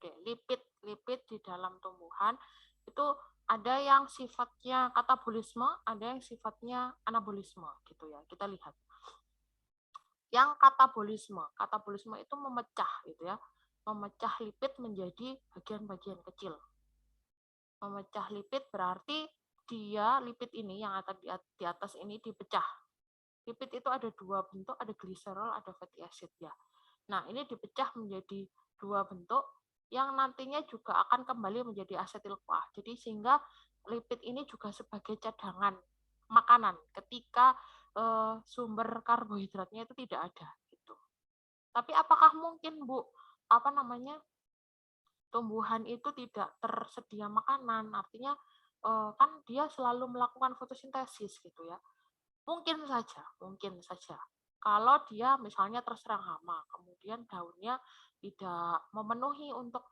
Oke, lipid di dalam tumbuhan itu ada yang sifatnya katabolisme, ada yang sifatnya anabolisme gitu ya. Kita lihat. Yang katabolisme itu memecah gitu ya. Memecah lipid menjadi bagian-bagian kecil. Memecah lipid berarti lipid ini yang di atas ini dipecah. Lipid itu ada dua bentuk, ada gliserol, ada fatty acid ya. Nah, ini dipecah menjadi dua bentuk yang nantinya juga akan kembali menjadi asetil-CoA. Jadi sehingga lipid ini juga sebagai cadangan makanan ketika sumber karbohidratnya itu tidak ada gitu. Tapi apakah mungkin, Bu, tumbuhan itu tidak tersedia makanan? Artinya kan dia selalu melakukan fotosintesis gitu ya. Mungkin saja. Kalau dia misalnya terserang hama, kemudian daunnya tidak memenuhi untuk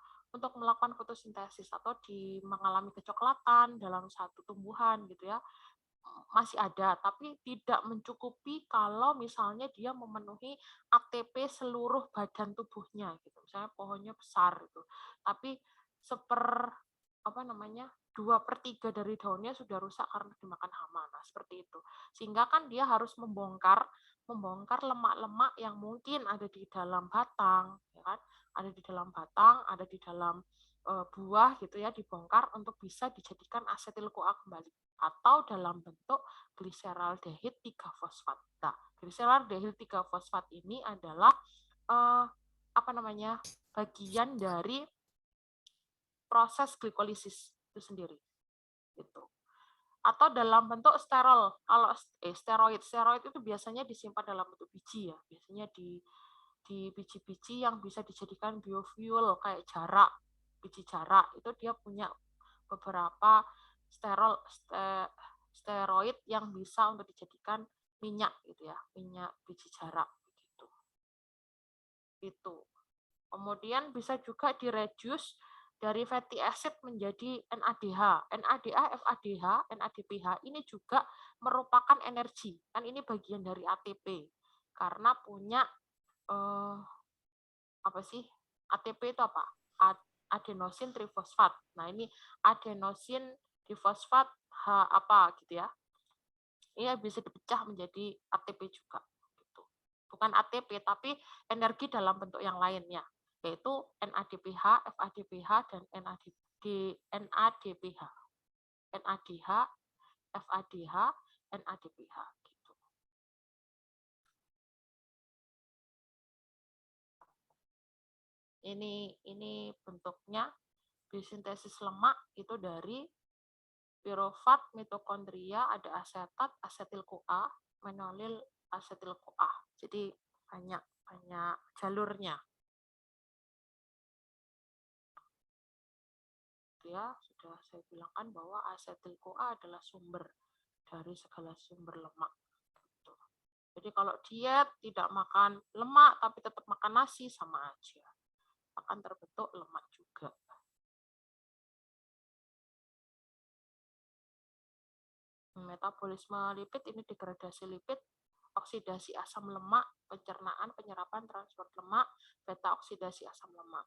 melakukan fotosintesis atau mengalami kecoklatan dalam satu tumbuhan gitu ya, masih ada, tapi tidak mencukupi kalau misalnya dia memenuhi ATP seluruh badan tubuhnya gitu. Misalnya pohonnya besar gitu, tapi dua per tiga dari daunnya sudah rusak karena dimakan hama. Nah, seperti itu. Sehingga kan dia harus membongkar lemak-lemak yang mungkin ada di dalam batang, ya kan? Ada di dalam batang, ada di dalam buah gitu ya, dibongkar untuk bisa dijadikan asetil-CoA kembali atau dalam bentuk gliseraldehid 3-fosfat. Nah, gliseraldehid 3-fosfat ini adalah bagian dari proses glikolisis itu sendiri. Gitu. Atau dalam bentuk sterol. Kalau steroid itu biasanya disimpan dalam bentuk biji ya. Biasanya di biji-biji yang bisa dijadikan biofuel kayak jarak, biji jarak itu dia punya beberapa steroid yang bisa untuk dijadikan minyak gitu ya, minyak biji jarak begitu. Itu. Kemudian bisa juga direduce dari fatty acid menjadi NADH. NADH, FADH, NADPH ini juga merupakan energi. Kan ini bagian dari ATP. Karena punya ATP itu apa? Adenosin trifosfat. Nah, ini adenosin trifosfat H apa gitu ya. Ini bisa dipecah menjadi ATP juga gitu. Bukan ATP tapi energi dalam bentuk yang lainnya, yaitu NADPH, FADPH dan NADPH. NADH, FADH, NADPH gitu. Ini bentuknya biosintesis lemak itu dari pirofat, mitokondria, ada asetat, asetil-CoA, menolil, asetil-CoA. Jadi banyak jalurnya. Ya, sudah saya bilangkan bahwa asetil-CoA adalah sumber dari segala sumber lemak. Gitu. Jadi kalau diet tidak makan lemak tapi tetap makan nasi sama aja. Akan terbentuk lemak juga. Metabolisme lipid ini degradasi lipid, oksidasi asam lemak, pencernaan, penyerapan, transport lemak, beta oksidasi asam lemak.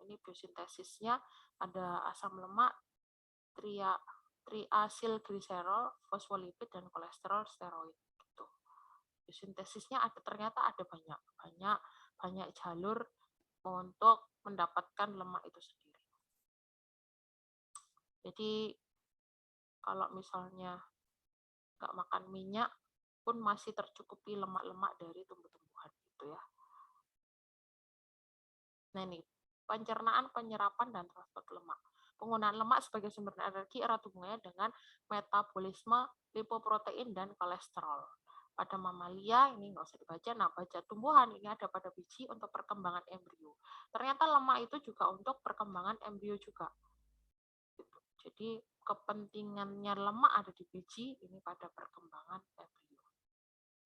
Ini biosintesisnya ada asam lemak, triasilgliserol, fosfolipid dan kolesterol steroid. Gitu. Biosintesisnya ternyata ada banyak jalur untuk mendapatkan lemak itu sendiri. Jadi kalau misalnya nggak makan minyak pun masih tercukupi lemak-lemak dari tumbuh-tumbuhan gitu ya. Nah ini pencernaan, penyerapan dan transport lemak. Penggunaan lemak sebagai sumber energi erat hubungannya dengan metabolisme lipoprotein dan kolesterol. Pada mamalia ini nggak usah dibaca, nah baca tumbuhan ini ada pada biji untuk perkembangan embrio. Ternyata lemak itu juga untuk perkembangan embrio juga. Jadi kepentingannya lemak ada di biji ini pada perkembangan embrio.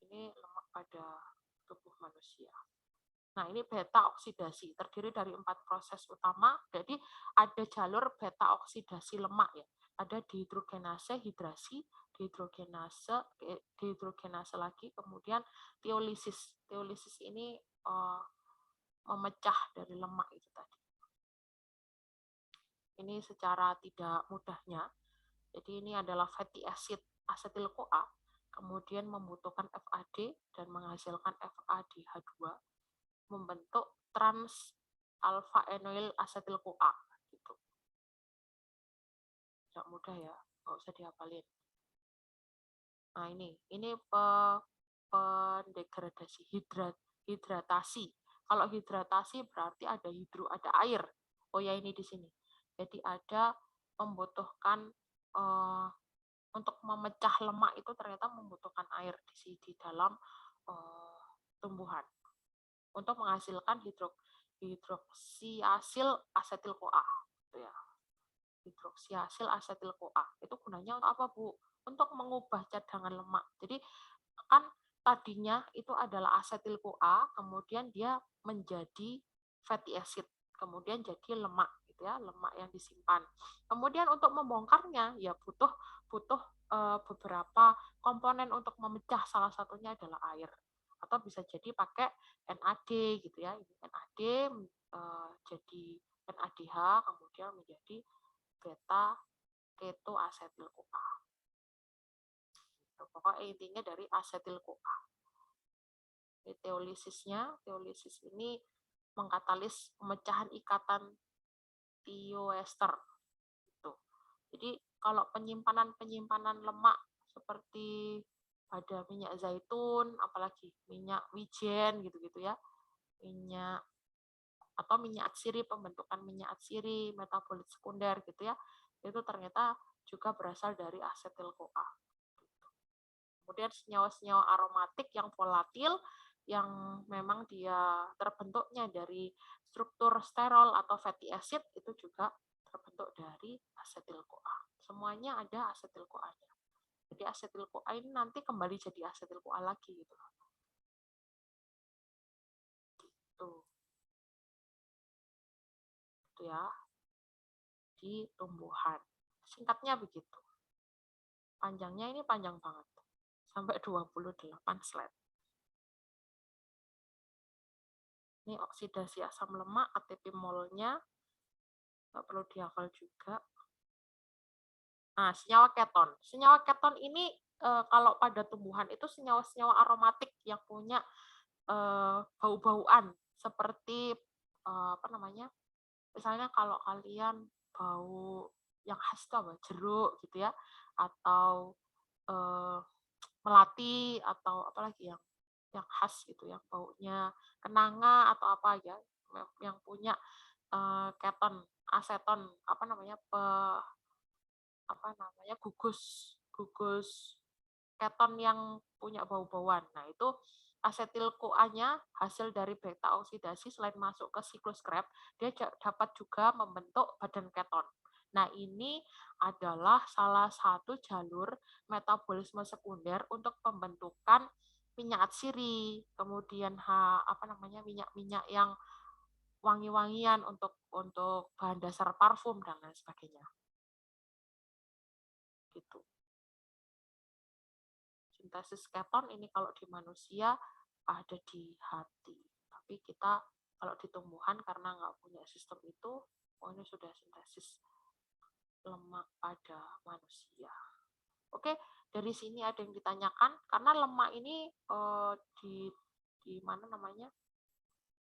Ini lemak pada tubuh manusia. Nah, ini beta oksidasi terdiri dari 4 proses utama. Jadi ada jalur beta oksidasi lemak ya. Ada dihidrogenase, hidrasi, dihidrogenase lagi, kemudian teolisis. Teolisis ini memecah dari lemak itu tadi. Ini secara tidak mudahnya. Jadi ini adalah fatty acid asetil-CoA, kemudian membutuhkan FAD dan menghasilkan FADH2, membentuk trans alpha enoyl asetil-CoA gitu. Tidak mudah ya, nggak usah dihafalin. Nah ini pendegradasi, hidratasi. Kalau hidratasi berarti ada air. Oh ya ini di sini. Jadi ada membutuhkan untuk memecah lemak itu ternyata membutuhkan air di dalam tumbuhan untuk menghasilkan hidroksiasil asetil-CoA. Gitu ya. Hidroksiasil asetil-CoA. Itu gunanya untuk apa, Bu? Untuk mengubah cadangan lemak. Jadi kan tadinya itu adalah asetil-CoA, kemudian dia menjadi fatty acid, kemudian jadi lemak gitu ya, lemak yang disimpan. Kemudian untuk membongkarnya ya butuh beberapa komponen untuk memecah, salah satunya adalah air. Atau bisa jadi pakai NAD gitu ya. NAD jadi NADH kemudian menjadi beta ketoasetil-CoA. Pokoknya intinya dari asetil-CoA. Teolisis ini mengkatalis pemecahan ikatan tioester. Gitu. Jadi kalau penyimpanan lemak seperti pada minyak zaitun, apalagi minyak wijen gitu-gitu ya, minyak atau minyak atsiri, pembentukan minyak atsiri, metabolit sekunder gitu ya, itu ternyata juga berasal dari asetil-CoA. Kemudian senyawa-senyawa aromatik yang volatil yang memang dia terbentuknya dari struktur sterol atau fatty acid itu juga terbentuk dari asetil-CoA. Semuanya ada asetil-CoA-nya. Jadi asetil-CoA ini nanti kembali jadi asetil-CoA lagi gitu. Gitu. Itu ya. Di tumbuhan. Singkatnya begitu. Panjangnya ini panjang banget. Sampai 28 slide. Ini oksidasi asam lemak, ATP molnya, nggak perlu dihafal juga. Nah, senyawa keton. Senyawa keton ini kalau pada tumbuhan itu senyawa-senyawa aromatik yang punya bau-bauan seperti apa namanya? Misalnya kalau kalian bau yang khas itu apa? Jeruk gitu ya, atau melati atau apalagi yang khas gitu, yang baunya kenanga atau apa ya, yang punya keton, aseton, gugus keton yang punya bau-bauan. Nah, itu asetil-CoA-nya hasil dari beta oksidasi selain masuk ke siklus Krebs, dia dapat juga membentuk badan keton. Nah, ini adalah salah satu jalur metabolisme sekunder untuk pembentukan minyak atsiri, kemudian minyak-minyak yang wangi-wangian untuk bahan dasar parfum dan lain sebagainya. Gitu. Sintesis keton ini kalau di manusia ada di hati, tapi kita kalau di tumbuhan karena nggak punya sistem itu, ini sudah sintesis lemak pada manusia. Oke, dari sini ada yang ditanyakan karena lemak ini di mana namanya